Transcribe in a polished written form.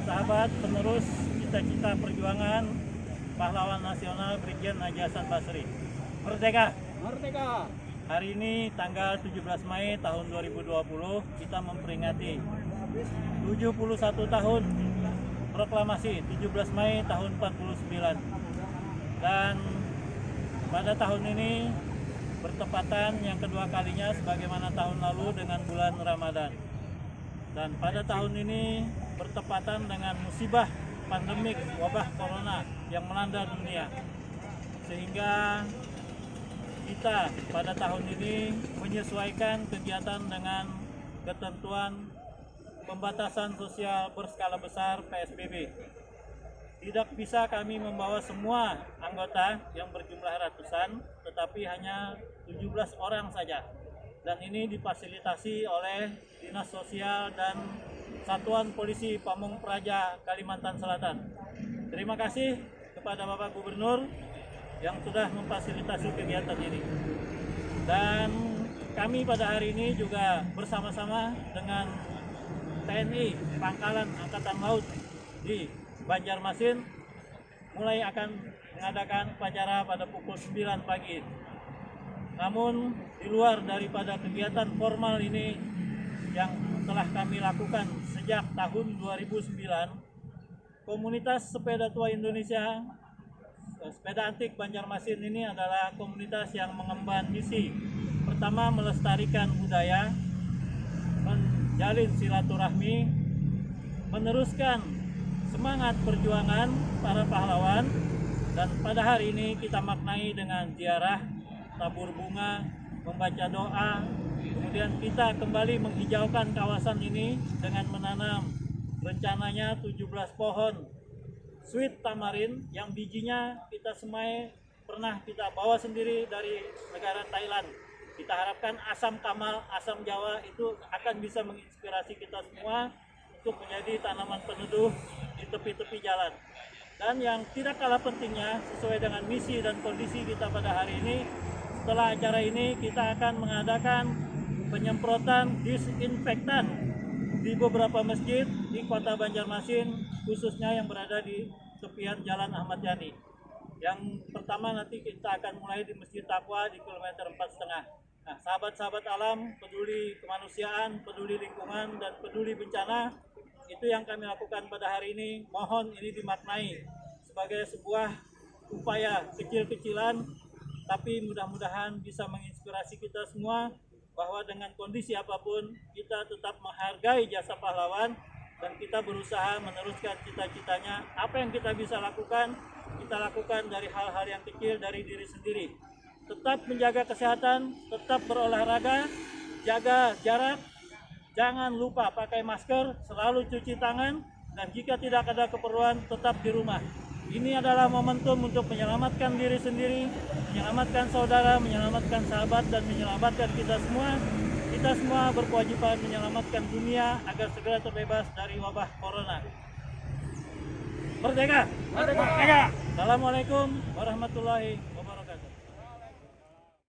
sahabat penerus cita-cita perjuangan pahlawan nasional Brigjen Haji Hasan Basri. Merdeka! Merdeka! Hari ini tanggal 17 Mei tahun 2020 kita memperingati 71 tahun proklamasi 17 Mei tahun 49. Dan pada tahun ini bertepatan yang kedua kalinya sebagaimana tahun lalu dengan bulan Ramadan. Dan pada tahun ini bertepatan dengan musibah pandemik wabah corona yang melanda dunia. Sehingga kita pada tahun ini menyesuaikan kegiatan dengan ketentuan pembatasan sosial berskala besar PSBB. Tidak bisa kami membawa semua anggota yang berjumlah ratusan, tetapi hanya 17 orang saja. Dan ini difasilitasi oleh Dinas Sosial dan Satuan Polisi Pamung Praja Kalimantan Selatan. Terima kasih kepada Bapak Gubernur yang sudah memfasilitasi kegiatan ini. Dan kami pada hari ini juga bersama-sama dengan TNI Pangkalan Angkatan Laut di Banjarmasin mulai akan mengadakan upacara pada pukul 9 pagi. Namun di luar daripada kegiatan formal ini yang telah kami lakukan sejak tahun 2009, komunitas sepeda tua Indonesia, sepeda antik Banjarmasin ini adalah komunitas yang mengemban misi. Pertama, melestarikan budaya, menjalin silaturahmi, meneruskan semangat perjuangan para pahlawan, dan pada hari ini kita maknai dengan ziarah, tabur bunga, membaca doa, kemudian kita kembali menghijaukan kawasan ini dengan menanam rencananya 17 pohon sweet tamarin yang bijinya kita semai pernah kita bawa sendiri dari negara Thailand. Kita harapkan asam kamal, asam Jawa itu akan bisa menginspirasi kita semua untuk menjadi tanaman peneduh di tepi-tepi jalan. Dan yang tidak kalah pentingnya, sesuai dengan misi dan kondisi kita pada hari ini, setelah acara ini kita akan mengadakan penyemprotan disinfektan di beberapa masjid di kota Banjarmasin, khususnya yang berada di tepian Jalan Ahmad Yani. Yang pertama nanti kita akan mulai di Masjid Taqwa di kilometer 4,5. Nah, sahabat-sahabat alam, peduli kemanusiaan, peduli lingkungan, dan peduli bencana, itu yang kami lakukan pada hari ini. Mohon ini dimaknai sebagai sebuah upaya kecil-kecilan, tapi mudah-mudahan bisa menginspirasi kita semua bahwa dengan kondisi apapun kita tetap menghargai jasa pahlawan dan kita berusaha meneruskan cita-citanya. Apa yang kita bisa lakukan, kita lakukan dari hal-hal yang kecil dari diri sendiri. Tetap menjaga kesehatan, tetap berolahraga, jaga jarak, jangan lupa pakai masker, selalu cuci tangan, dan jika tidak ada keperluan tetap di rumah. Ini adalah momentum untuk menyelamatkan diri sendiri, menyelamatkan saudara, menyelamatkan sahabat, dan menyelamatkan kita semua. Kita semua berkewajiban menyelamatkan dunia agar segera terbebas dari wabah corona. Merdeka! Merdeka! Assalamualaikum warahmatullahi wabarakatuh.